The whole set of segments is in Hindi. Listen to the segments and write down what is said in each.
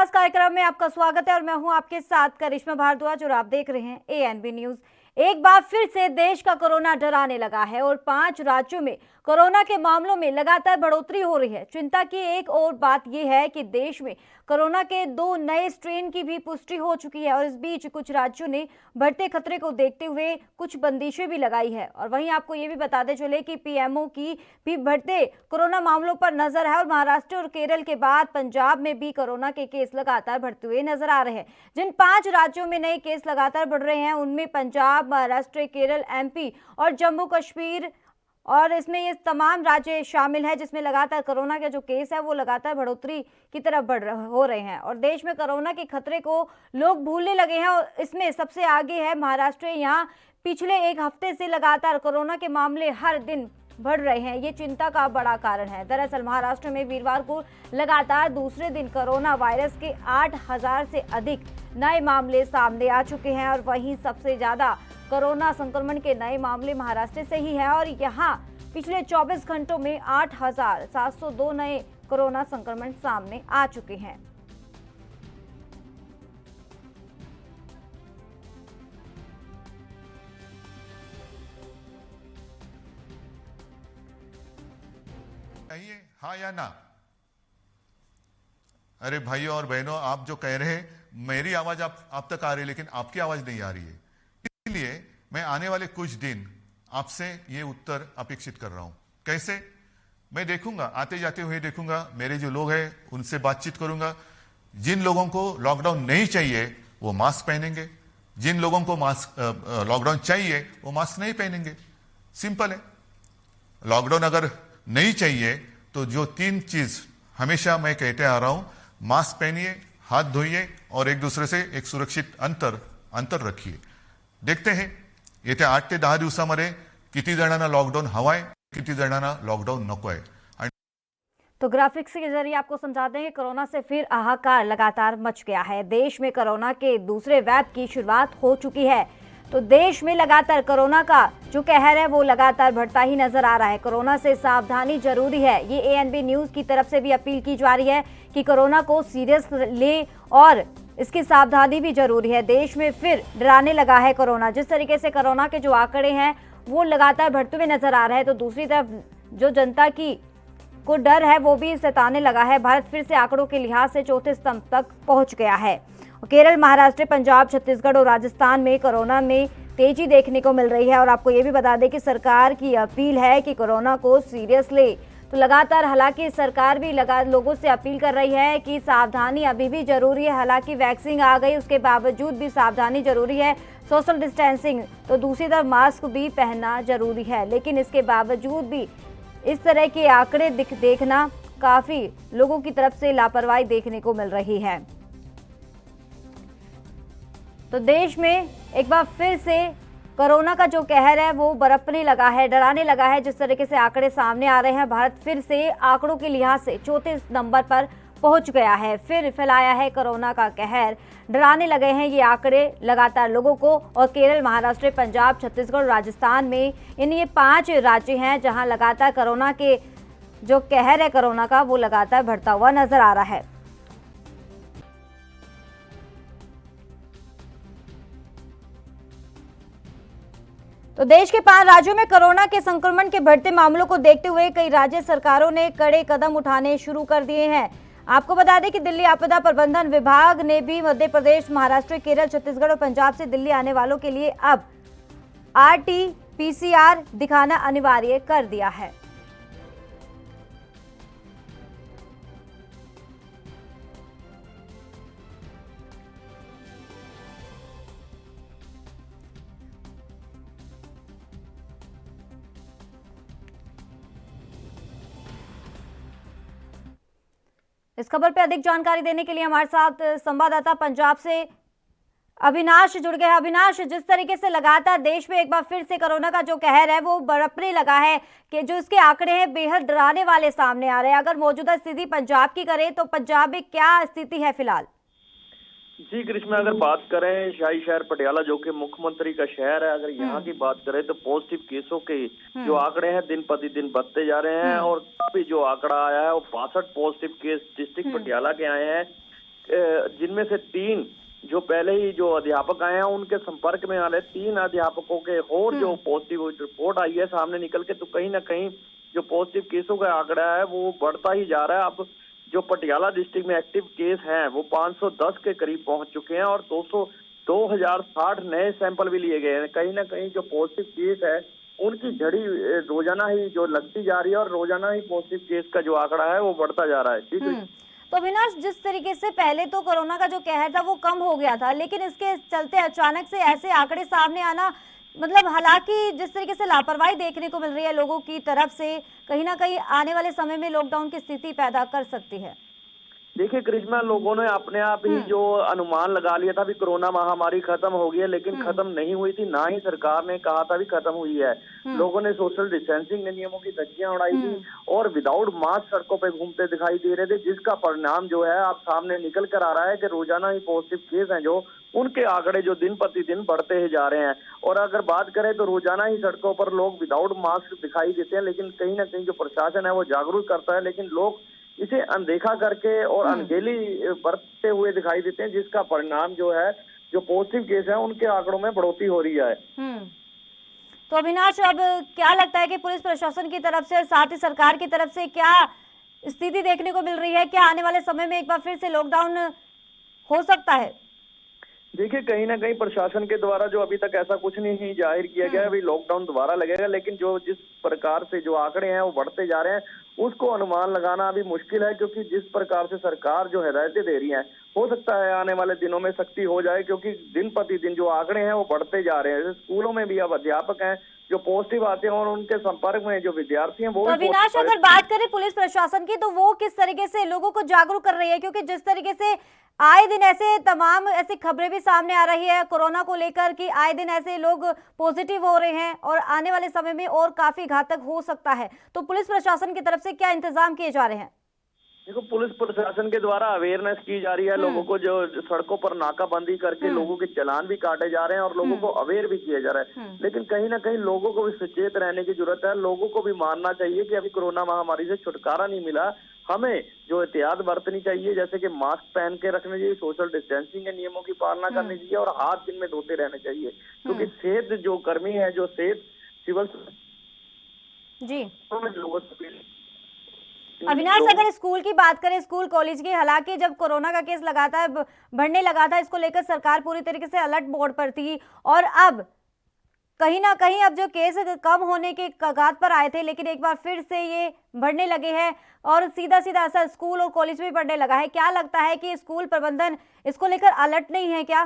खास कार्यक्रम में आपका स्वागत है और मैं हूं आपके साथ करिश्मा भारद्वाज और आप देख रहे हैं एएनबी न्यूज। एक बार फिर से देश का कोरोना डराने लगा है और 5 राज्यों में कोरोना के मामलों में लगातार बढ़ोतरी हो रही है। चिंता की एक और बात यह है कि देश में कोरोना के 2 नए स्ट्रेन की भी पुष्टि हो चुकी है और इस बीच कुछ राज्यों ने बढ़ते खतरे को देखते हुए कुछ बंदिशें भी लगाई है। और वहीं आपको ये भी बताते चले कि पीएमओ की भी बढ़ते कोरोना मामलों पर नजर है और महाराष्ट्र और केरल के बाद पंजाब में भी कोरोना के केस लगातार बढ़ते हुए नजर आ रहे हैं। जिन 5 राज्यों में नए केस लगातार बढ़ रहे हैं उनमें पंजाब, महाराष्ट्र, केरल, एमपी और जम्मू कश्मीर और इसमें ये तमाम राज्य शामिल है जिसमें लगातार कोरोना के जो केस है वो लगातार बढ़ोतरी की तरफ हो रहे हैं और देश में कोरोना के खतरे को लोग भूलने लगे हैं। और इसमें सबसे आगे है महाराष्ट्र। यहाँ पिछले एक हफ्ते से लगातार कोरोना के मामले हर दिन बढ़ रहे हैं। ये चिंता का बड़ा कारण है। दरअसल महाराष्ट्र में वीरवार को लगातार दूसरे दिन कोरोना वायरस के 8,000 से अधिक नए मामले सामने आ चुके हैं और वहीं सबसे ज्यादा कोरोना संक्रमण के नए मामले महाराष्ट्र से ही है और यहाँ पिछले 24 घंटों में 8,702 नए कोरोना संक्रमण सामने आ चुके हैं। चाहिए हाँ या ना? अरे भाइयों और बहनों, आप जो कह रहे हैं मेरी आवाज आप तक आ रही है लेकिन आपकी आवाज नहीं आ रही है। इसलिए मैं आने वाले कुछ दिन आपसे ये उत्तर अपेक्षित कर रहा हूं। कैसे? मैं देखूंगा, आते जाते हुए देखूंगा, मेरे जो लोग हैं उनसे बातचीत करूंगा। जिन लोगों को लॉकडाउन नहीं चाहिए वो मास्क पहनेंगे, जिन लोगों को लॉकडाउन चाहिए वो मास्क नहीं पहनेंगे। सिंपल है। लॉकडाउन अगर नहीं चाहिए तो जो 3 चीज हमेशा मैं कहते आ रहा हूं, मास्क पहनिए, हाथ धोइए और एक दूसरे से एक सुरक्षित अंतर रखिए। देखते हैं येत्या 8 ते 10 दिवसामध्ये किती जणांना लॉकडाऊन हवाय, किती जणांना लॉकडाऊन नको आहे। तो ग्राफिक्स के जरिए आपको समझाते हैं कि कोरोना से फिर हाहाकार लगातार मच गया है। देश में कोरोना के दूसरे वेव की शुरुआत हो चुकी है। तो देश में लगातार कोरोना का जो कहर है वो लगातार बढ़ता ही नजर आ रहा है। कोरोना से सावधानी जरूरी है। ये एएनबी न्यूज की तरफ से भी अपील की जा रही है कि कोरोना को सीरियस ले और इसकी सावधानी भी जरूरी है। देश में फिर डराने लगा है कोरोना। जिस तरीके से कोरोना के जो आंकड़े हैं वो लगातार बढ़ते हुए नजर आ रहे हैं तो दूसरी तरफ जो जनता की को डर है वो भी सताने लगा है। भारत फिर से आंकड़ों के लिहाज से चौथे स्तंभ तक पहुंच गया है। केरल, महाराष्ट्र, पंजाब, छत्तीसगढ़ और राजस्थान में कोरोना में तेजी देखने को मिल रही है। और आपको ये भी बता दें कि सरकार की अपील है कि कोरोना को सीरियस ले। तो लगातार हालांकि सरकार भी लोगों से अपील कर रही है कि सावधानी अभी भी जरूरी है। हालांकि वैक्सीन आ गई उसके बावजूद भी सावधानी जरूरी है। सोशल डिस्टेंसिंग तो दूसरी तरफ मास्क भी पहनना जरूरी है। लेकिन इसके बावजूद भी इस तरह के आंकड़े देखना काफी लोगों की तरफ से लापरवाही देखने को मिल रही है। तो देश में एक बार फिर से कोरोना का जो कहर है वो बरपने लगा है, डराने लगा है। जिस तरीके से आंकड़े सामने आ रहे हैं, भारत फिर से आंकड़ों के लिहाज से चौथे नंबर पर पहुंच गया है। फिर फैलाया है कोरोना का कहर, डराने लगे हैं ये आंकड़े लगातार लोगों को। और केरल, महाराष्ट्र, पंजाब, छत्तीसगढ़, राजस्थान में ये 5 राज्य हैं जहां लगातार कोरोना के जो कहर है कोरोना का वो लगातार बढ़ता हुआ नजर आ रहा है। तो देश के 5 राज्यों में कोरोना के संक्रमण के बढ़ते मामलों को देखते हुए कई राज्य सरकारों ने कड़े कदम उठाने शुरू कर दिए हैं। आपको बता दें कि दिल्ली आपदा प्रबंधन विभाग ने भी मध्य प्रदेश, महाराष्ट्र, केरल, छत्तीसगढ़ और पंजाब से दिल्ली आने वालों के लिए अब RT-PCR दिखाना अनिवार्य कर दिया है। इस खबर पर अधिक जानकारी देने के लिए हमारे साथ संवाददाता पंजाब से अविनाश जुड़ गए हैं। अविनाश, जिस तरीके से लगातार देश में एक बार फिर से कोरोना का जो कहर है वो बरपने लगा है कि जो इसके आंकड़े हैं बेहद डराने वाले सामने आ रहे हैं। अगर मौजूदा स्थिति पंजाब की करें तो पंजाब में क्या स्थिति है फिलहाल? जी कृष्णा, अगर बात करें शाही शहर पटियाला जो कि मुख्यमंत्री का शहर है, अगर यहाँ की बात करें तो पॉजिटिव केसों के जो आंकड़े हैं दिन प्रतिदिन बढ़ते जा रहे हैं और अभी जो आंकड़ा आया है वो 62 पॉजिटिव केस डिस्ट्रिक्ट पटियाला के आए हैं। जिनमें से 3 जो पहले ही जो अध्यापक आए हैं उनके संपर्क में आ रहे 3 अध्यापकों के और जो पॉजिटिव रिपोर्ट आई है सामने निकल के, तो कहीं ना कहीं जो पॉजिटिव केसों का आंकड़ा है वो बढ़ता ही जा रहा है। अब जो पटियाला डिस्ट्रिक्ट में एक्टिव केस हैं वो 510 के करीब पहुंच चुके हैं और 2060 नए सैंपल भी लिए गए हैं। कहीं ना कहीं जो पॉजिटिव केस है उनकी झड़ी रोजाना ही जो लगती जा रही है और रोजाना ही पॉजिटिव केस का जो आंकड़ा है वो बढ़ता जा रहा है। ठीक है। तो अविनाश, जिस तरीके से पहले तो कोरोना का जो कहर था वो कम हो गया था, लेकिन इसके चलते अचानक से ऐसे आंकड़े सामने आना, मतलब हालांकि जिस तरीके से लापरवाही देखने को मिल रही है लोगों की तरफ से, कहीं ना कहीं आने वाले समय में लॉकडाउन की स्थिति पैदा कर सकती है। देखिए करिश्मा, लोगों ने अपने आप ही जो अनुमान लगा लिया था भी कोरोना महामारी खत्म हो गई है, लेकिन खत्म नहीं हुई थी, ना ही सरकार ने कहा था भी खत्म हुई है। लोगों ने सोशल डिस्टेंसिंग के नियमों की धज्जियां उड़ाई थी और विदाउट मास्क सड़कों पे घूमते दिखाई दे रहे थे, जिसका परिणाम जो है अब सामने निकल कर आ रहा है कि रोजाना ही पॉजिटिव केस हैं जो उनके आंकड़े जो दिन प्रतिदिन बढ़ते ही जा रहे हैं। और अगर बात करें तो रोजाना ही सड़कों पर लोग विदाउट मास्क दिखाई देते हैं, लेकिन कहीं ना कहीं जो प्रशासन है वो जागरूक करता है, लेकिन लोग इसे अनदेखा करके और अनगेली बरतते हुए दिखाई देते हैं, जिसका परिणाम जो है जो पॉजिटिव केस है उनके आंकड़ों में बढ़ोतरी हो रही है। तो अविनाश, अब क्या लगता है कि पुलिस प्रशासन की तरफ से और साथ ही सरकार की तरफ से क्या स्थिति देखने को मिल रही है? क्या आने वाले समय में एक बार फिर से लॉकडाउन हो सकता है? देखिए कहीं ना कहीं प्रशासन के द्वारा जो अभी तक ऐसा कुछ नहीं जाहिर किया गया अभी लॉकडाउन दोबारा लगेगा, लेकिन जो जिस प्रकार से जो आंकड़े हैं वो बढ़ते जा रहे हैं उसको अनुमान लगाना अभी मुश्किल है, क्योंकि जिस प्रकार से सरकार जो हिदायतें दे रही हैं हो सकता है आने वाले दिनों में सख्ती हो जाए, क्योंकि दिन प्रतिदिन जो आंकड़े हैं वो बढ़ते जा रहे हैं। स्कूलों में भी अब अध्यापक हैं जो पॉजिटिव आते हैं और उनके संपर्क में जो विद्यार्थी हैं वो तो अविनाश, अगर बात करें पुलिस प्रशासन की तो वो किस तरीके से लोगों को जागरूक कर रही है? क्योंकि जिस तरीके से आए दिन तमाम ऐसी खबरें भी सामने आ रही है कोरोना को लेकर कि आए दिन ऐसे लोग पॉजिटिव हो रहे हैं और आने वाले समय में और काफी घातक हो सकता है, तो पुलिस प्रशासन की तरफ से क्या इंतजाम किए जा रहे हैं? देखो पुलिस प्रशासन के द्वारा अवेयरनेस की जा रही है, लोगों को जो सड़कों पर नाकाबंदी करके लोगों के चालान भी काटे जा रहे हैं और लोगों को अवेयर भी किया जा रहा है, लेकिन कहीं ना कहीं लोगों को भी सचेत रहने की जरूरत है। लोगों को भी मानना चाहिए कि अभी कोरोना महामारी से छुटकारा नहीं मिला, हमें जो एहतियात बरतनी चाहिए, जैसे कि मास्क पहन के रखने चाहिए, सोशल डिस्टेंसिंग के नियमों की पालना करनी चाहिए और हाथ दिन में धोते रहने चाहिए, क्योंकि सेहत जो कर्मी है जो सेहत सिविल जी लोगों से अविनाश, अगर स्कूल की बात करें, स्कूल कॉलेज की, हालांकि जब कोरोना का केस लगातार बढ़ने लगा था, इसको लेकर सरकार पूरी तरीके से अलर्ट मोड पर थी और अब कहीं ना कहीं अब जो केस कम होने के कगार पर आए थे, लेकिन एक बार फिर से ये बढ़ने लगे हैं और सीधा सीधा असर स्कूल और कॉलेज में बढ़ने लगा है। क्या लगता है कि स्कूल प्रबंधन इसको लेकर अलर्ट नहीं है क्या?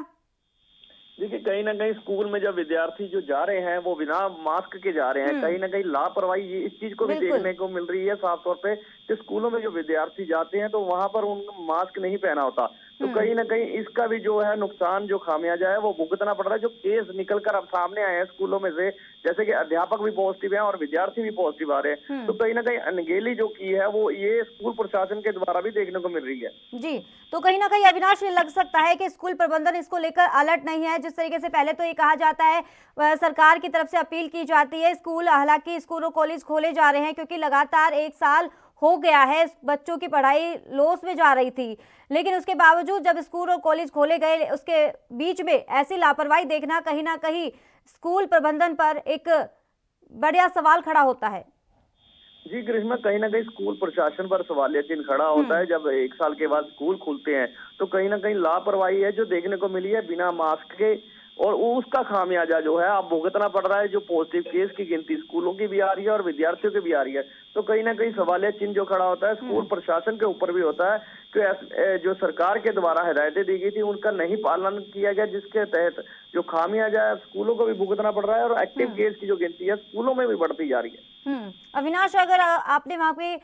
देखिए कहीं ना कहीं स्कूल में जब विद्यार्थी जो जा रहे हैं वो बिना मास्क के जा रहे हैं, कहीं ना कहीं लापरवाही ये इस चीज को भी देखने को मिल रही है साफ तौर पे कि स्कूलों में जो विद्यार्थी जाते हैं तो वहां पर उनको मास्क नहीं पहना होता, तो कहीं ना कहीं इसका भी जो है नुकसान जो खामियाजा है वो भुगतना पड़ रहा है। जो केस निकल कर अब सामने आए हैं स्कूलों में से, जैसे कि अध्यापक भी पॉजिटिव हैं और विद्यार्थी भी पॉजिटिव आ रहे हैं, तो कहीं ना कहीं अनगेली जो की है वो ये स्कूल प्रशासन के द्वारा भी देखने को मिल रही है। जी, तो कहीं ना कहीं अविनाश, ये लग सकता है कि स्कूल प्रबंधन इसको लेकर अलर्ट नहीं है। जिस तरीके से पहले तो ये कहा जाता है, सरकार की तरफ से अपील की जाती है, स्कूल, हालांकि स्कूल और कॉलेज खोले जा रहे हैं क्योंकि लगातार 1 साल हो गया है बच्चों की पढ़ाई लॉस में जा रही थी, लेकिन उसके बावजूद जब स्कूल और कॉलेज खोले गए उसके बीच में ऐसी लापरवाही देखना कहीं ना कहीं स्कूल प्रबंधन पर एक बड़ा सवाल खड़ा होता है। जी ग्रीष्मा, कहीं ना कहीं स्कूल प्रशासन पर सवालिया चिन्ह खड़ा होता है। जब 1 साल के बाद स्कूल खुलते हैं तो कहीं ना कहीं लापरवाही है जो देखने को मिली है बिना मास्क के, और उसका खामियाजा जो है अब भुगतना पड़ रहा है। जो पॉजिटिव केस की गिनती स्कूलों की भी आ रही है और विद्यार्थियों की भी आ रही है, तो कहीं ना कहीं सवालिया चिन्ह जो खड़ा होता है स्कूल प्रशासन के ऊपर भी होता है कि जो सरकार के द्वारा हिदायतें दी गई थी उनका नहीं पालन किया गया, जिसके तहत जो खामियाजा है स्कूलों को भी भुगतना पड़ रहा है और एक्टिव केस की जो गिनती है स्कूलों में भी बढ़ती जा रही है। अविनाश, अगर आपने वहाँ पे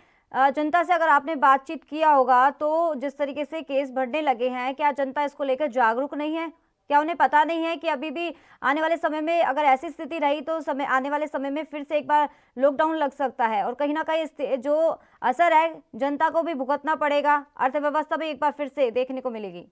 जनता से अगर आपने बातचीत किया होगा तो जिस तरीके से केस बढ़ने लगे हैं, क्या जनता इसको लेकर जागरूक नहीं है? क्या उन्हें पता नहीं है कि अभी भी आने वाले समय में अगर ऐसी स्थिति रही तो आने वाले समय में फिर से एक बार लॉकडाउन लग सकता है और कहीं ना कहीं जो असर है जनता को भी भुगतना पड़ेगा, अर्थव्यवस्था भी एक बार फिर से देखने को मिलेगी?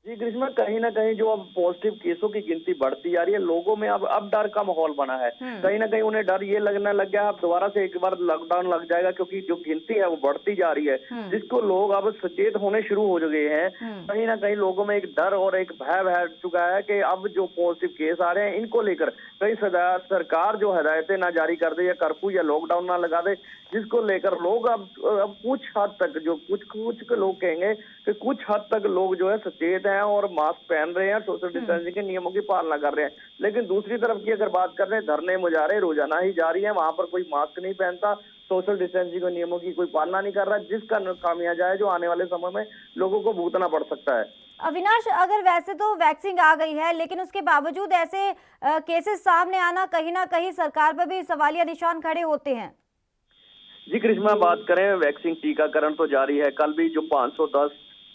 जी ग्रीष्मा, कहीं ना कहीं जो अब पॉजिटिव केसों की गिनती बढ़ती जा रही है, लोगों में अब डर का माहौल बना है। कहीं ना कहीं उन्हें डर ये लगने लग गया है अब दोबारा से एक बार लॉकडाउन लग जाएगा, क्योंकि जो गिनती है वो बढ़ती जा रही है, जिसको लोग अब सचेत होने शुरू हो गए हैं। कहीं ना कहीं लोगों में एक डर और एक भय भर चुका है कि अब जो पॉजिटिव केस आ रहे हैं इनको लेकर कहीं सरकार जो हिदायतें ना जारी कर दे या कर्फ्यू या लॉकडाउन ना लगा दे, जिसको लेकर लोग अब कुछ हद तक, जो कुछ लोग कहेंगे कि कुछ हद तक लोग जो है सचेत हैं और मास्क पहन रहे हैं, सोशल डिस्टेंसिंग के नियमों की पालना कर रहे हैं। लेकिन दूसरी तरफ की अगर बात कर रहे हैं, धरने मुजाहरे रोजाना ही जारी है, वहां पर कोई मास्क नहीं पहनता, सोशल डिस्टेंसिंग के नियमों की कोई पालना नहीं कर रहा, जिसका खामियाजा है जो आने वाले समय में लोगों को भुगतना पड़ सकता है। अविनाश, अगर वैसे तो वैक्सीन आ गई है, लेकिन उसके बावजूद ऐसे केसेस सामने आना कहीं ना कहीं सरकार पर भी सवालिया निशान खड़े होते हैं। जी कृष्णा, बात करें वैक्सीन टीकाकरण तो जारी है। कल भी जो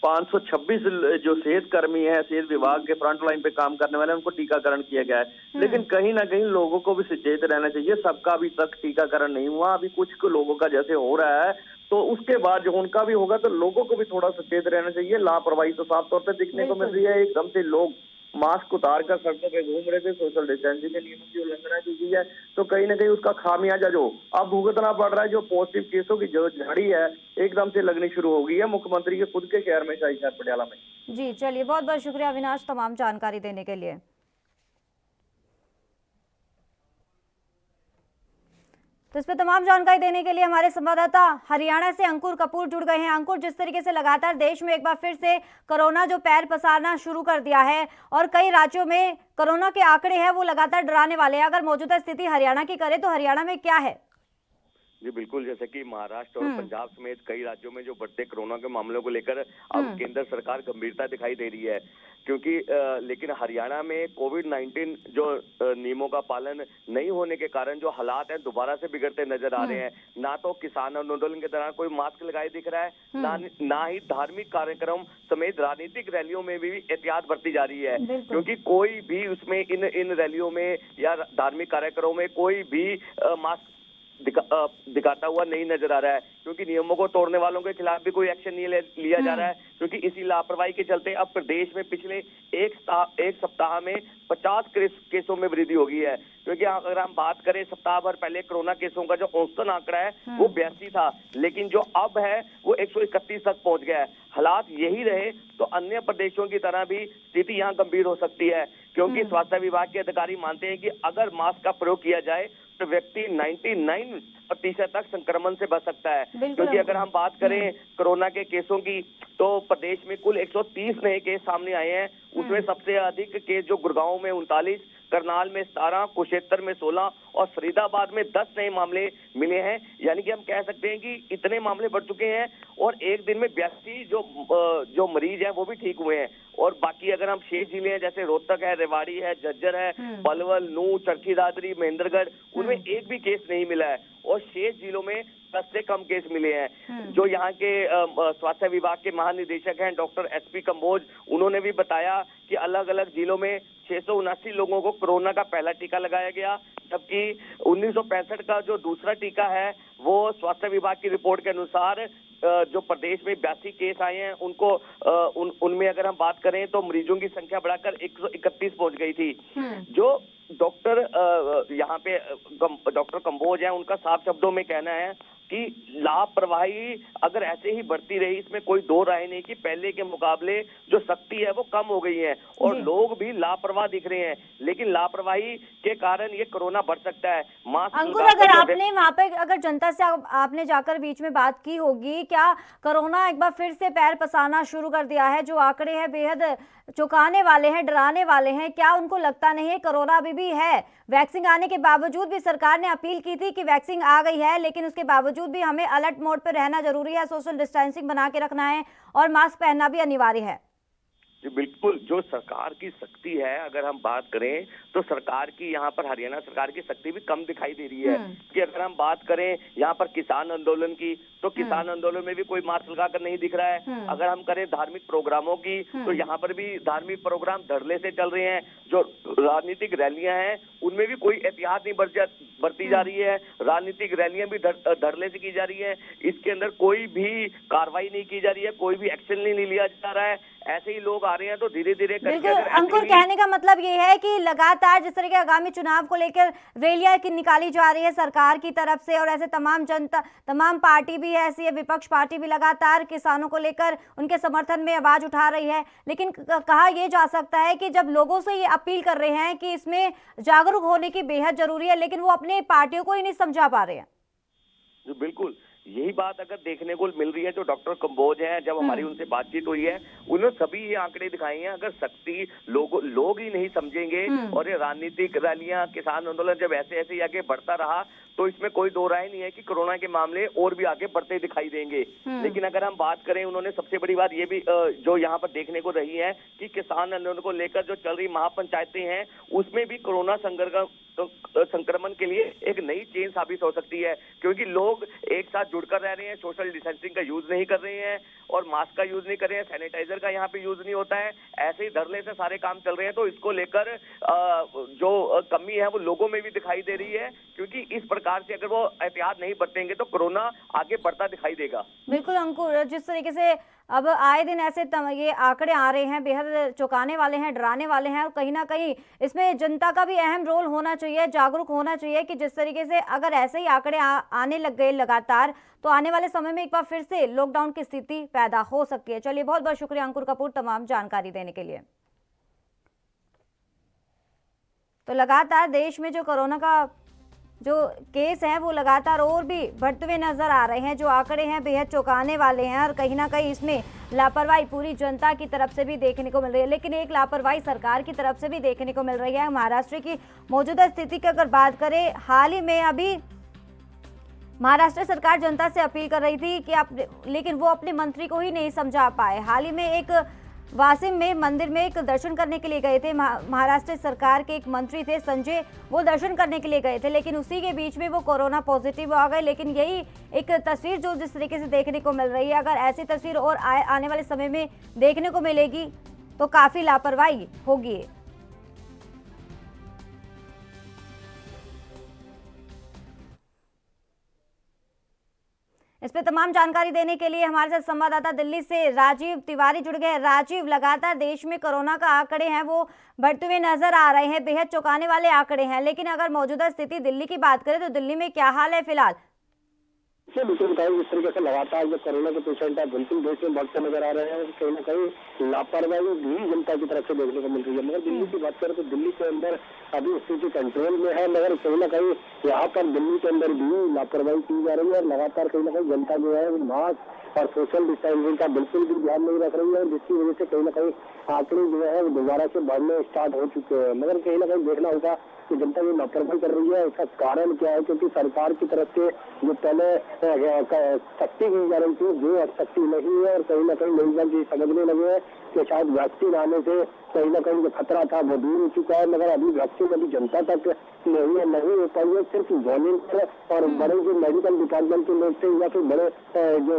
526 जो सेहत कर्मी है, सेहत विभाग के फ्रंट लाइन पे काम करने वाले, उनको टीकाकरण किया गया है। लेकिन कहीं ना कहीं लोगों को भी सचेत रहना चाहिए। सबका अभी तक टीकाकरण नहीं हुआ, अभी कुछ लोगों का जैसे हो रहा है, तो उसके बाद जो उनका भी होगा तो लोगों को भी थोड़ा सचेत रहना चाहिए। लापरवाही तो साफ तौर पर दिखने को मिल रही है। एकदम से लोग मास्क उतार कर सड़कों पे घूम रहे थे, सोशल डिस्टेंसिंग के नियमों की उल्लंघना की गई है, तो कहीं ना कहीं उसका खामियाजा जो अब भुगतना पड़ रहा है, जो पॉजिटिव केसों की जो झड़ी है एकदम से लगनी शुरू हो गई है मुख्यमंत्री के खुद के शहर में, शाही शहर पटियाला में। जी चलिए, बहुत बहुत शुक्रिया अविनाश तमाम जानकारी देने के लिए। तो इस पर तमाम जानकारी देने के लिए हमारे संवाददाता हरियाणा से अंकुर कपूर जुड़ गए हैं। अंकुर, जिस तरीके से लगातार देश में एक बार फिर से कोरोना जो पैर पसारना शुरू कर दिया है और कई राज्यों में कोरोना के आंकड़े हैं वो लगातार डराने वाले हैं, अगर मौजूदा स्थिति हरियाणा की करें तो हरियाणा में क्या है? जी बिल्कुल, जैसे कि महाराष्ट्र और पंजाब समेत कई राज्यों में जो बढ़ते कोरोना के मामलों को लेकर अब केंद्र सरकार गंभीरता दिखाई दे रही है, क्योंकि लेकिन हरियाणा में कोविड-19 जो नियमों का पालन नहीं होने के कारण जो हालात हैं दोबारा से बिगड़ते नजर आ रहे हैं। ना तो किसान आंदोलन के दौरान कोई मास्क लगाए दिख रहा है, ना ही धार्मिक कार्यक्रम समेत राजनीतिक रैलियों में भी एहतियात बरती जा रही है, क्योंकि कोई भी उसमें इन रैलियों में या धार्मिक कार्यक्रमों में कोई भी मास्क दिखाता हुआ नहीं नजर आ रहा है, क्योंकि नियमों को तोड़ने वालों के खिलाफ भी कोई एक्शन नहीं लिया जा रहा है। क्योंकि इसी लापरवाही के चलते अब प्रदेश में पिछले एक सप्ताह में 50 केसों में वृद्धि हो गई है। क्योंकि अगर हम बात करें, सप्ताह भर पहले कोरोना केसों का जो औसतन आंकड़ा है वो 82 था, लेकिन जो अब है वो 131 तक पहुंच गया है। हालात यही रहे तो अन्य प्रदेशों की तरह भी स्थिति यहाँ गंभीर हो सकती है, क्योंकि स्वास्थ्य विभाग के अधिकारी मानते हैं कि अगर मास्क का प्रयोग किया जाए तो व्यक्ति 99% तक संक्रमण से बच सकता है। क्योंकि अगर हम बात करें कोरोना के केसों की, तो प्रदेश में कुल 130 नए केस सामने आए हैं। उसमें सबसे अधिक केस जो गुड़गांव में 39, करनाल में 17, कुरुक्षेत्र में 16 और फरीदाबाद में 10 नए मामले मिले हैं। यानी कि हम कह सकते हैं कि इतने मामले बढ़ चुके हैं और एक दिन में 82 जो मरीज हैं वो भी ठीक हुए हैं। और बाकी अगर हम शेष जिले हैं, जैसे रोहतक है, रेवाड़ी है, झज्जर है, पलवल, नूंह, चरखी दादरी, महेंद्रगढ़, उनमें एक भी केस नहीं मिला है और शेष जिलों में 10 से कम केस मिले हैं। जो यहाँ के स्वास्थ्य विभाग के महानिदेशक हैं डॉक्टर SP कंबोज, उन्होंने भी बताया कि अलग अलग जिलों में 679 लोगों को कोरोना का पहला टीका लगाया गया, जबकि 1965 का जो दूसरा टीका है वो स्वास्थ्य विभाग की रिपोर्ट के अनुसार जो प्रदेश में 82 केस आए हैं उनको उनमें अगर हम बात करें तो मरीजों की संख्या बढ़ाकर 131 पहुंच गई थी। जो डॉक्टर यहाँ पे डॉक्टर कंबोज है, उनका साफ शब्दों में कहना है कि लापरवाही अगर ऐसे ही बढ़ती रही, इसमें कोई दो राय नहीं कि पहले के मुकाबले जो सख्ती है वो कम हो गई है और लोग भी लापरवाह दिख रहे हैं, लेकिन लापरवाही के कारण ये कोरोना बढ़ सकता है। अंकुर, अगर आपने वहां पे अगर जनता से आपने जाकर बीच में बात की होगी, क्या कोरोना एक बार फिर से पैर पसारना शुरू कर दिया है? जो आंकड़े हैं बेहद चौंकाने वाले हैं, डराने वाले हैं, क्या उनको लगता नहीं है कोरोना अभी भी है? वैक्सीन आने के बावजूद भी सरकार ने अपील की थी कि वैक्सीन आ गई है, लेकिन उसके बावजूद भी हमें अलर्ट मोड पर रहना जरूरी है, सोशल डिस्टेंसिंग बना के रखना है और मास्क पहनना भी अनिवार्य है। जी बिल्कुल, जो सरकार की सख्ती है अगर हम बात करें तो सरकार की यहाँ पर हरियाणा सरकार की सख्ती भी कम दिखाई दे रही है। कि अगर हम बात करें यहाँ पर किसान आंदोलन की, तो किसान आंदोलन में भी कोई मास्क लगाकर नहीं दिख रहा है। अगर हम करें धार्मिक प्रोग्रामों की, तो यहाँ पर भी धार्मिक प्रोग्राम धड़ल्ले से चल रहे हैं। जो राजनीतिक रैलियां हैं उनमें भी कोई एहतियात नहीं बरती जा रही है। राजनीतिक रैलियां भी धड़ल्ले से की जा रही है। इसके अंदर कोई भी कार्रवाई नहीं की जा रही है, कोई भी एक्शन नहीं लिया जा रहा है। ऐसे ही लोग आ रहे हैं तो धीरे धीरे बिल्कुल अंकुर, कहने का मतलब ये है कि लगातार जिस तरह के आगामी चुनाव को लेकर रैलियां की निकाली जा रही है सरकार की तरफ से, और ऐसे तमाम जनता, तमाम पार्टी भी ऐसी है, विपक्ष पार्टी भी लगातार किसानों को लेकर उनके समर्थन में आवाज उठा रही है। लेकिन कहा यह जा सकता है कि जब लोगों से ये अपील कर रहे हैं कि इसमें जागरूक होने की बेहद जरूरी है, लेकिन वो अपने पार्टियों को ही नहीं समझा पा रहे हैं। बिल्कुल यही बात अगर देखने को मिल रही है। जो डॉक्टर कंबोज हैं, जब हमारी उनसे बातचीत हुई है, उन्होंने सभी ये आंकड़े दिखाए हैं। अगर शक्ति लोग ही नहीं समझेंगे और ये राजनीतिक रैलियां, किसान आंदोलन जब ऐसे ऐसे आगे बढ़ता रहा, तो इसमें कोई दो राय नहीं है कि कोरोना के मामले और भी आगे बढ़ते दिखाई देंगे। लेकिन अगर हम बात करें, उन्होंने सबसे बड़ी बात ये भी जो यहाँ पर देखने को रही है कि किसान आंदोलन को लेकर जो चल रही महापंचायतें हैं, उसमें भी कोरोना संक्रमण के लिए एक नई चेन साबित हो सकती है, क्योंकि लोग एक साथ जुड़कर रह रहे हैं, सोशल डिस्टेंसिंग का यूज नहीं कर रहे हैं और मास्क का यूज नहीं कर रहे हैं, सैनिटाइजर का यहाँ पे यूज नहीं होता है। ऐसे ही धरले से सारे काम चल रहे हैं। तो इसको लेकर जो कमी है वो लोगों में भी दिखाई दे रही है, क्योंकि इस प्रकार से अगर वो एहतियात नहीं बरतेंगे तो कोरोना आगे बढ़ता दिखाई देगा। बिल्कुल अंकुर, जिस तरीके से अब आए दिन ऐसे ये आंकड़े आ रहे हैं, बेहद चौंकाने वाले हैं, डराने वाले हैं, और कहीं ना कहीं इसमें जनता का भी अहम रोल होना चाहिए, जागरूक होना चाहिए कि जिस तरीके से अगर ऐसे ही आंकड़े आने लग गए लगातार, तो आने वाले समय में एक बार फिर से लॉकडाउन की स्थिति पैदा हो सकती है। चलिए, बहुत बहुत शुक्रिया अंकुर कपूर तमाम जानकारी देने के लिए। तो लगातार देश में जो कोरोना का जो केस हैं वो लगातार और भी बढ़ते हुए नजर आ रहे हैं। जो आंकड़े हैं बेहद चौंकाने वाले हैं, और कहीं ना कहीं इसमें लापरवाही पूरी जनता की तरफ से भी देखने को मिल रही है। लेकिन एक लापरवाही सरकार की तरफ से भी देखने को मिल रही है। महाराष्ट्र की मौजूदा स्थिति की अगर बात करें, हाल ही में अभी महाराष्ट्र सरकार जनता से अपील कर रही थी कि लेकिन वो अपने मंत्री को ही नहीं समझा पाए। हाल ही में एक वासिम में मंदिर में एक दर्शन करने के लिए गए थे, महाराष्ट्र सरकार के एक मंत्री थे संजय, वो दर्शन करने के लिए गए थे, लेकिन उसी के बीच में वो कोरोना पॉजिटिव आ गए। लेकिन यही एक तस्वीर जो जिस तरीके से देखने को मिल रही है, अगर ऐसी तस्वीर और आने वाले समय में देखने को मिलेगी तो काफी लापरवाही होगी। इस पे तमाम जानकारी देने के लिए हमारे साथ संवाददाता दिल्ली से राजीव तिवारी जुड़ गए। राजीव, लगातार देश में कोरोना का आंकड़े हैं वो बढ़ते हुए नजर आ रहे हैं, बेहद चौंकाने वाले आंकड़े हैं, लेकिन अगर मौजूदा स्थिति दिल्ली की बात करें तो दिल्ली में क्या हाल है फिलहाल? बिल्कुल बताएं, जिस तरीके से लगातार जो कोरोना के पेशेंट है बिल्कुल देश में बढ़ते नजर आ रहे हैं, कहीं ना कहीं लापरवाही भी जनता की तरफ से देखने को मिल रही है। मगर दिल्ली की बात करें तो दिल्ली के अंदर अभी स्थिति कंट्रोल में है, मगर कहीं ना कहीं यहाँ पर दिल्ली के अंदर भी लापरवाही की जा रही है और लगातार कहीं ना कहीं जनता जो है मास्क और सोशल डिस्टेंसिंग का बिल्कुल भी ध्यान नहीं रख रही है, जिसकी वजह से कहीं ना कहीं आंकड़े जो है वो दोबारा से बढ़ने स्टार्ट हो चुके हैं। मगर कहीं ना कहीं देखना होगा कि जनता ये लापरवाही कर रही है, इसका कारण क्या है, क्योंकि सरकार की तरफ से जो पहले सख्ती की जा रही थी वो अब सख्ती नहीं है, और कहीं ना कहीं लोग ये समझने लगे हैं कि शायद वैक्सीन आने से कहीं ना कहीं जो खतरा था वो दूर हो चुका है। मगर अभी वैक्सीन अभी जनता तक नहीं हो पाई है। सिर्फ वॉलंटियर और बड़े जो मेडिकल डिपार्टमेंट के लोग थे या फिर बड़े जो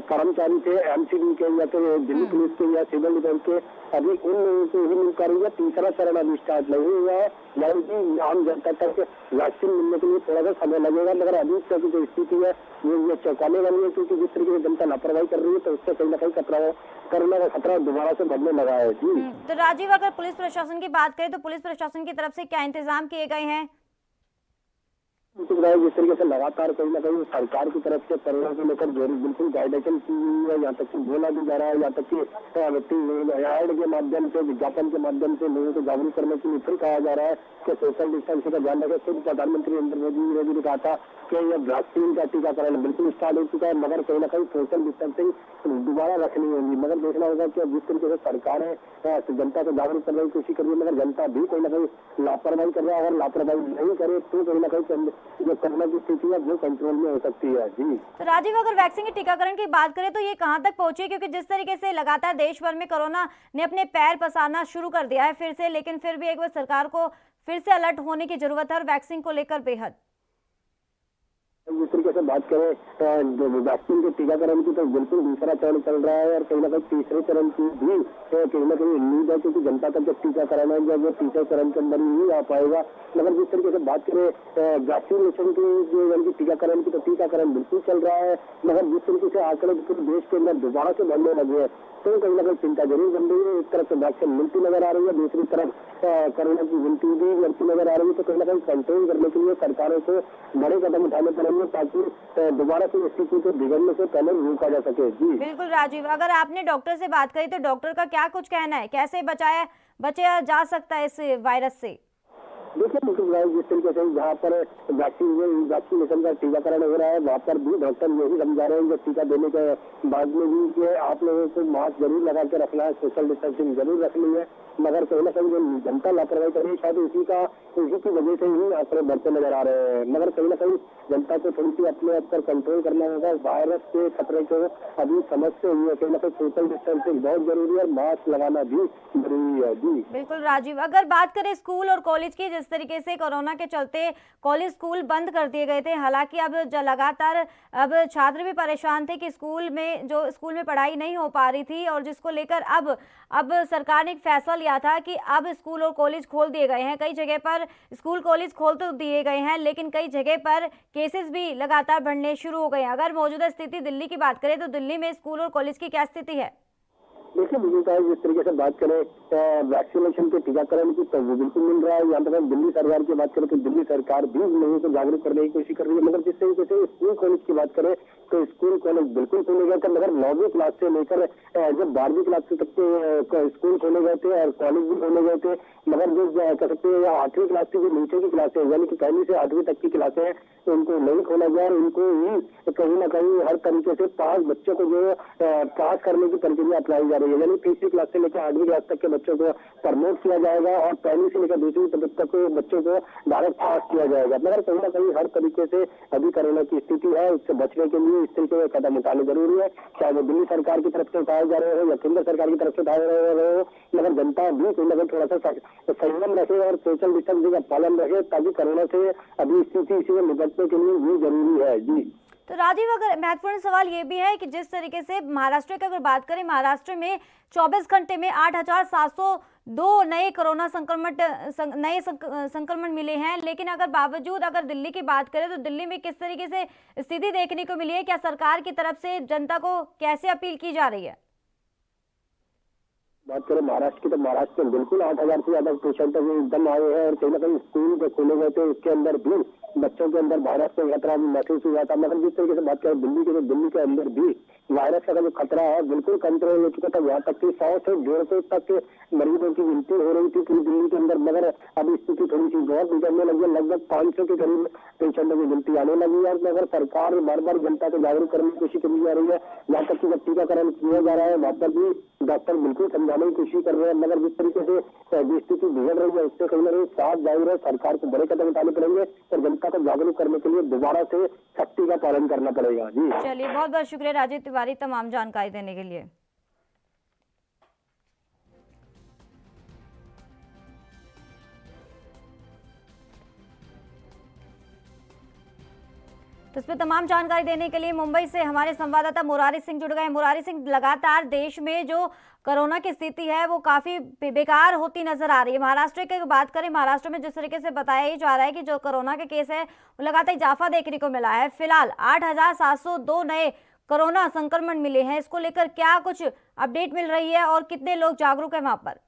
कर्मचारी थे एमसीडी के या फिर दिल्ली पुलिस के या सिविल डिफेंस के, अभी उन लोगों को ही मिल पा रही है। तीसरा चरण अभी स्टार्ट नहीं हुआ है, यानी कि आम जनता तक वैक्सीन मिलने के लिए थोड़ा सा समय लगेगा। मगर अभी तक जो स्थिति है वो ये चौंकाने वाली है, क्योंकि जिस तरीके से जनता लापरवाही कर रही है तो उससे कहीं ना कहीं कोरोना का खतरा दोबारा से बढ़ने लगा है। तो राजीव, अगर पुलिस प्रशासन की बात करें तो पुलिस प्रशासन की तरफ से क्या इंतजाम किए गए हैं? जिस तरीके से लगातार कहीं ना कहीं सरकार की तरफ से कोरोना को लेकर बिल्कुल गाइडेशन की हुई है, यहाँ तक कि बोला भी जा रहा है, यहाँ तक कि ऐड के माध्यम से, विज्ञापन के माध्यम से लोगों को जागरूक करने के लिए फिर कहा जा रहा है कि सोशल डिस्टेंसिंग का ध्यान रखें। खुद प्रधानमंत्री नरेंद्र मोदी ने कहा था कि यह वैक्सीन का टीकाकरण बिल्कुल स्टार्ट हो चुका है, मगर कहीं ना कहीं सोशल डिस्टेंसिंग दोबारा रखनी होगी। मगर देखना होगा कि जिस तरीके से सरकार है जनता को जागरूक करने की कोशिश कर रही है, मगर जनता भी कहीं ना कहीं लापरवाही कर रहा है। अगर लापरवाही नहीं करे तो कहीं ना कहीं जो कोरोना की स्थिति है वो कंट्रोल में हो सकती है। जी तो राजीव, अगर वैक्सीन के टीकाकरण की बात करें तो ये कहां तक पहुंची? क्योंकि जिस तरीके से लगातार देश भर में कोरोना ने अपने पैर पसारना शुरू कर दिया है फिर से, लेकिन फिर भी एक बार सरकार को फिर से अलर्ट होने की जरूरत है और वैक्सीन को लेकर बेहद जिस तरीके से बात करें वैक्सीन के टीकाकरण की, तो बिल्कुल दूसरा चरण चल रहा है और कहीं ना कहीं तीसरे चरण की भी कहीं ना कहीं उम्मीद है, क्योंकि जनता तक जब टीकाकरण है जब वो तीसरे चरण के अंदर ही आ पाएगा। मगर जिस तरीके से बात करें वैक्सीनेशन की, जो यानी कि टीकाकरण की, तो टीकाकरण बिल्कुल चल रहा है। मगर जिस तरीके से आंकड़े पूरे देश के अंदर दोबारा से बढ़ने लगे हैं, तो कहीं ना कहीं चिंता जरूर बन रही है। एक तरफ से वैक्सीन मिलती नजर आ रही है, दूसरी तरफ कोरोना की गिनती भी बढ़ती नजर आ रही है। तो कहीं ना कहीं कंट्रोल करने के लिए सरकारों को बड़े कदम उठाने पड़ेंगे, ताकि दोबारा से स्थिति को बिगड़ने से पहले रोका जा सके। जी बिल्कुल राजीव, अगर आपने डॉक्टर से बात करी तो डॉक्टर का क्या कुछ कहना है, कैसे बचाया जा सकता है इस वायरस से? देखिए बिल्कुल, जिस तरीके से जहाँ पर वैक्सीनेशन का टीकाकरण हो रहा है, वहाँ पर भी डॉक्टर यही समझा रहे हैं कि टीका देने के बाद में भी कि आप लोगों को मास्क जरूर लगा के रखना है, सोशल डिस्टेंसिंग जरूर रखनी है। मगर कहीं ना कहीं जो जनता लापरवाही कर रही है, शायद उसी की वजह से ही आंकड़े बढ़ते नजर आ रहे हैं। मगर कहीं ना कहीं जनता को थोड़ी सी अपने आप पर कंट्रोल करना होगा। वायरस के खतरे को अभी समझते हुए कहीं ना कहीं सोशल डिस्टेंसिंग बहुत जरूरी है, मास्क लगाना भी जरूरी है। जी बिल्कुल राजीव, अगर बात करें स्कूल और कॉलेज की, जिस तरीके से कोरोना के चलते कॉलेज स्कूल बंद कर दिए गए थे, हालांकि अब लगातार अब छात्र भी परेशान थे कि स्कूल में पढ़ाई नहीं हो पा रही थी, और जिसको लेकर अब सरकार ने एक फैसला लिया था कि अब स्कूल और कॉलेज खोल दिए गए हैं। कई जगह पर स्कूल कॉलेज खोल तो दिए गए हैं, लेकिन कई जगह पर केसेस भी लगातार बढ़ने शुरू हो गए हैं। अगर मौजूदा स्थिति दिल्ली की बात करें तो दिल्ली में स्कूल और कॉलेज की क्या स्थिति है? देखिए मुझे जिस तरीके से बात करें वैक्सीनेशन के टीकाकरण की, तो वो बिल्कुल मिल रहा है। यहाँ तक दिल्ली सरकार की बात करें तो दिल्ली सरकार भी लोगों को जागरूक करने की कोशिश कर रही है। मगर जिस तरीके से स्कूल कॉलेज की बात करें तो स्कूल कॉलेज बिल्कुल खोले गए थे, मगर 9वीं क्लास से लेकर जब 12वीं क्लास तक के स्कूल खोले गए थे और कॉलेज भी खोले गए थे। मगर जो कह सकते हैं 8वीं क्लास की जो नीचे की क्लासें, यानी कि 1ली से 8वीं तक की क्लासें हैं, तो उनको नहीं खोला गया और उनको ही कहीं ना कहीं हर तरीके से 5 बच्चों को जो पास करने की प्रक्रिया अपनाई जा रही है। यानी तीसरी क्लास से लेकर 8वीं क्लास तक के बच्चों को प्रमोट किया जाएगा और 1ली से लेकर 2वीं तक के बच्चों को डायरेक्ट पास किया जाएगा। मगर कहीं ना कहीं हर तरीके से अभी कोरोना की स्थिति है, उससे बचने के लिए इस तरीके के कदम उठाने जरूरी है, चाहे वो दिल्ली सरकार की तरफ से उठाए जा रहे हो या केंद्र सरकार की तरफ से उठाए रहे हो। मगर जनता भी कहीं ना कहीं थोड़ा सा संयम रखे और सोशल डिस्टेंसिंग का पालन रखे, ताकि कोरोना से अभी स्थिति इसी में निपटने के लिए ये जरूरी है। जी तो राजीव, अगर महत्वपूर्ण सवाल ये भी है कि जिस तरीके से महाराष्ट्र की अगर बात करें, महाराष्ट्र में 24 घंटे में 8,702 नए कोरोना संक्रमण मिले हैं, लेकिन अगर बावजूद अगर दिल्ली की बात करें तो दिल्ली में किस तरीके से स्थिति देखने को मिली है? क्या सरकार की तरफ से जनता को कैसे अपील की जा रही है? बात करें महाराष्ट्र की, तो महाराष्ट्र में बिल्कुल 8,000 से ज्यादा पेशेंट एकदम आए हैं और कहीं ना कहीं स्कूल जो खोले गए थे उसके अंदर भी बच्चों के अंदर वायरस का खतरा भी महसूस हुआ था। मगर जिस तरीके से बात करें दिल्ली की, तो दिल्ली के अंदर भी वायरस का जो खतरा है बिल्कुल कंट्रोल हो चुका था। यहाँ तक कि 100 से 150 तक मरीजों की गिनती हो रही थी पूरी दिल्ली के अंदर। मगर अब स्थिति थोड़ी सी बहुत बिगड़ने लगी है, लगभग 500 के करीब पेशेंटों की गिनती आने लगी है। मगर सरकार बार बार जनता को जागरूक करने की कोशिश की जा रही है। यहाँ तक कि जब टीकाकरण किया जा रहा है वहाँ पर भी डॉक्टर बिल्कुल समझाने की कोशिश कर रहे हैं। मगर जिस तरीके से जो स्थिति बिगड़ रही है उससे कहीं ना कहीं साफ जाहिर है सरकार को बड़े कदम उठाने पड़ेंगे और जनता को जागरूक करने के लिए दोबारा से सख्ती का पालन करना पड़ेगा। जी चलिए, बहुत बहुत शुक्रिया राजीव तिवारी तमाम जानकारी देने के लिए। तो इस पर तमाम जानकारी देने के लिए मुंबई से हमारे संवाददाता मुरारी सिंह जुड़ गए। मुरारी सिंह, लगातार देश में जो कोरोना की स्थिति है वो काफी बेकार होती नजर आ रही है। महाराष्ट्र की बात करें, महाराष्ट्र में जिस तरीके से बताया ही जा रहा है कि जो कोरोना के केस है वो लगातार इजाफा देखने को मिला है। फिलहाल 8,702 नए कोरोना संक्रमण मिले हैं। इसको लेकर क्या कुछ अपडेट मिल रही है और कितने लोग जागरूक है वहां पर?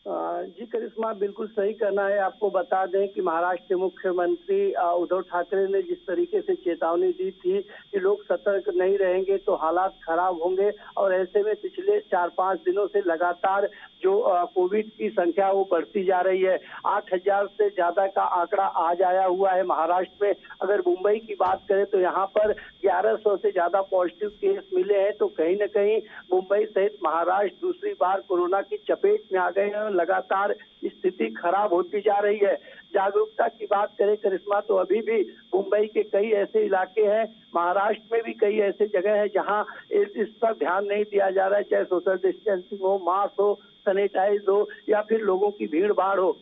जी करिश्मा, बिल्कुल सही कहना है। आपको बता दें कि महाराष्ट्र के मुख्यमंत्री उद्धव ठाकरे ने जिस तरीके से चेतावनी दी थी कि लोग सतर्क नहीं रहेंगे तो हालात खराब होंगे, और ऐसे में पिछले 4-5 दिनों से लगातार जो कोविड की संख्या वो बढ़ती जा रही है। 8,000 से ज्यादा का आंकड़ा आज आया हुआ है महाराष्ट्र में। अगर मुंबई की बात करें तो यहाँ पर 1100 से ज्यादा पॉजिटिव केस मिले हैं। तो कहीं न कहीं मुंबई सहित महाराष्ट्र दूसरी बार कोरोना की चपेट में आ गए हैं। लगातार स्थिति खराब होती जा रही है। जागरूकता की बात करें करिश्मा, तो अभी भी मुंबई के कई ऐसे इलाके हैं, महाराष्ट्र में भी कई ऐसे जगह हैं जहां इस पर ध्यान नहीं दिया जा रहा है, चाहे सोशल डिस्टेंसिंग हो, मास्क हो, सैनिटाइज हो या फिर लोगों की भीड़ भाड़ हो।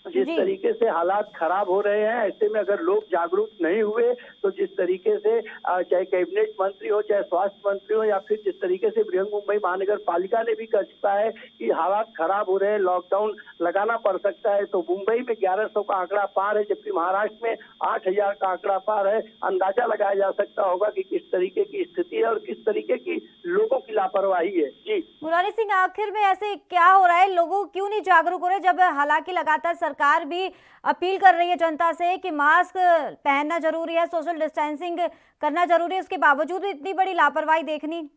जिस जी। तरीके से हालात खराब हो रहे हैं, ऐसे में अगर लोग जागरूक नहीं हुए तो जिस तरीके से चाहे कैबिनेट मंत्री हो, चाहे स्वास्थ्य मंत्री हो, या फिर जिस तरीके से बृहन मुंबई महानगर पालिका ने भी कह चुका है कि हालात खराब हो रहे हैं, लॉकडाउन लगाना पड़ सकता है, तो मुंबई में 1100 का आंकड़ा पार है, जबकि महाराष्ट्र में 8000 का आंकड़ा पार है। अंदाजा लगाया जा सकता होगा कि किस तरीके की स्थिति है और किस तरीके की लोगों की लापरवाही है। जी मुरारी सिंह, आखिर में ऐसे क्या हो रहा है, लोग क्यों नहीं जागरूक हो रहे, जब हालांकि लगातार सरकार भी अपील कर रही है जनता से कि मास्क पहनना जरूरी है, सोशल डिस्टेंसिंग करना जरूरी है, उसके बावजूद भी इतनी बड़ी लापरवाही देखनी?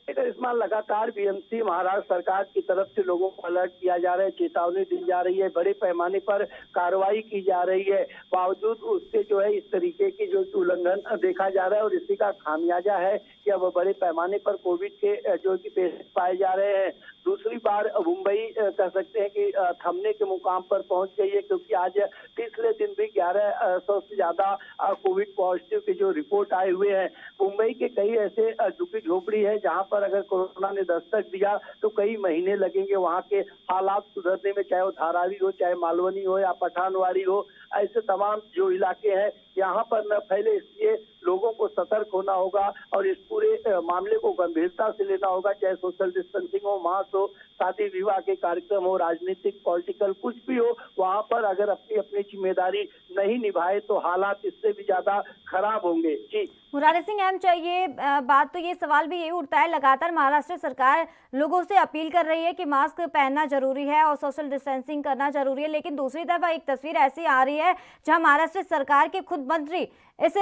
करिश्मा, लगातार बीएमसी महाराष्ट्र सरकार की तरफ से लोगों को अलर्ट किया जा रहा है, चेतावनी दी जा रही है, बड़े पैमाने पर कार्रवाई की जा रही है, बावजूद उसके जो है इस तरीके की जो उल्लंघन देखा जा रहा है और इसी का खामियाजा है कि अब बड़े पैमाने पर कोविड के जो कि पेशेंट पाए जा रहे हैं। दूसरी बार मुंबई कह सकते हैं कि थमने के मुकाम पर पहुंच गई है, क्योंकि आज तीसरे दिन भी 1100 से ज्यादा कोविड पॉजिटिव के जो रिपोर्ट आए हुए हैं। मुंबई के कई ऐसे झुग्गी झोपड़ी है जहां पर अगर कोरोना ने दस्तक दिया तो कई महीने लगेंगे वहां के हालात सुधरने में, चाहे वो धारावी हो, चाहे मालवनी हो या पठानवाड़ी हो। ऐसे तमाम जो इलाके हैं यहाँ पर न फैले, इसलिए लोगों को सतर्क होना होगा और इस पूरे मामले को गंभीरता से लेना होगा, चाहे सोशल डिस्टेंसिंग हो, मास्क हो, शादी विवाह के कार्यक्रम हो, राजनीतिक पॉलिटिकल कुछ भी हो, वहां पर अगर अपनी अपनी जिम्मेदारी नहीं निभाए तो हालात इससे भी ज्यादा खराब होंगे। जी मुरारी सिंह, अहम चाहिए बात तो ये सवाल भी ये उठता है, लगातार महाराष्ट्र सरकार लोगों से अपील कर रही है कि मास्क पहनना जरूरी है और सोशल डिस्टेंसिंग करना जरूरी है, लेकिन दूसरी तरफ एक तस्वीर ऐसी आ रही है जहां महाराष्ट्र सरकार के खुद मंत्री इस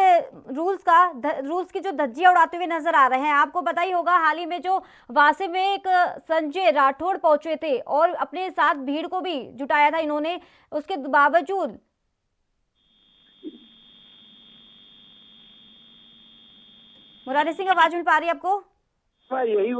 रूल्स की जो धज्जियां उड़ाते हुए नजर आ रहे हैं। आपको पता ही होगा, हाल ही में जो वासे में एक संजय राठौड़ पहुंचे थे और अपने साथ भीड़ को भी जुटाया था इन्होंने, उसके बावजूद मुरारी सिंह, आवाज मिल पा रही है आपको? यही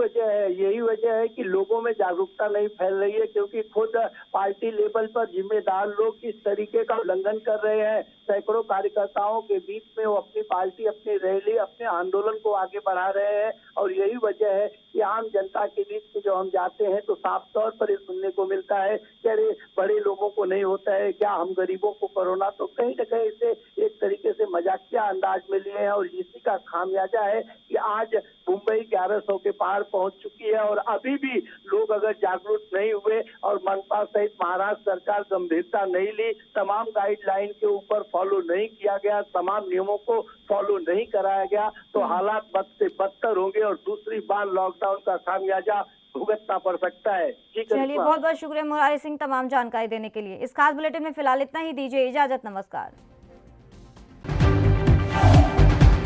वजह है कि लोगों में जागरूकता नहीं फैल रही है, क्योंकि खुद पार्टी लेवल पर जिम्मेदार लोग इस तरीके का उल्लंघन कर रहे हैं। सैकड़ों कार्यकर्ताओं के बीच में वो अपनी पार्टी, अपनी रैली, अपने आंदोलन को आगे बढ़ा रहे हैं और यही वजह है कि आम जनता के बीच में जो हम जाते हैं तो साफ तौर पर ये सुनने को मिलता है कि अरे बड़े लोगों को नहीं होता है क्या, हम गरीबों को कोरोना, तो कहीं न कहीं इसे एक तरीके से मजाकिया अंदाज में लिए हैं और इसी का खामियाजा है कि आज मुंबई 1100 के पार पहुंच चुकी है और अभी भी लोग अगर जागरूक नहीं हुए और मनपा सहित महाराष्ट्र सरकार गंभीरता नहीं ली, तमाम गाइडलाइन के ऊपर फॉलो नहीं किया गया, तमाम नियमों को फॉलो नहीं कराया गया, तो हालात बद से बदतर होंगे और दूसरी बार लॉकडाउन का खामियाजा भुगतना पड़ सकता है। चलिए, बहुत बहुत शुक्रिया मुरारी सिंह तमाम जानकारी देने के लिए। इस खास बुलेटिन में फिलहाल इतना ही, दीजिए इजाजत, नमस्कार।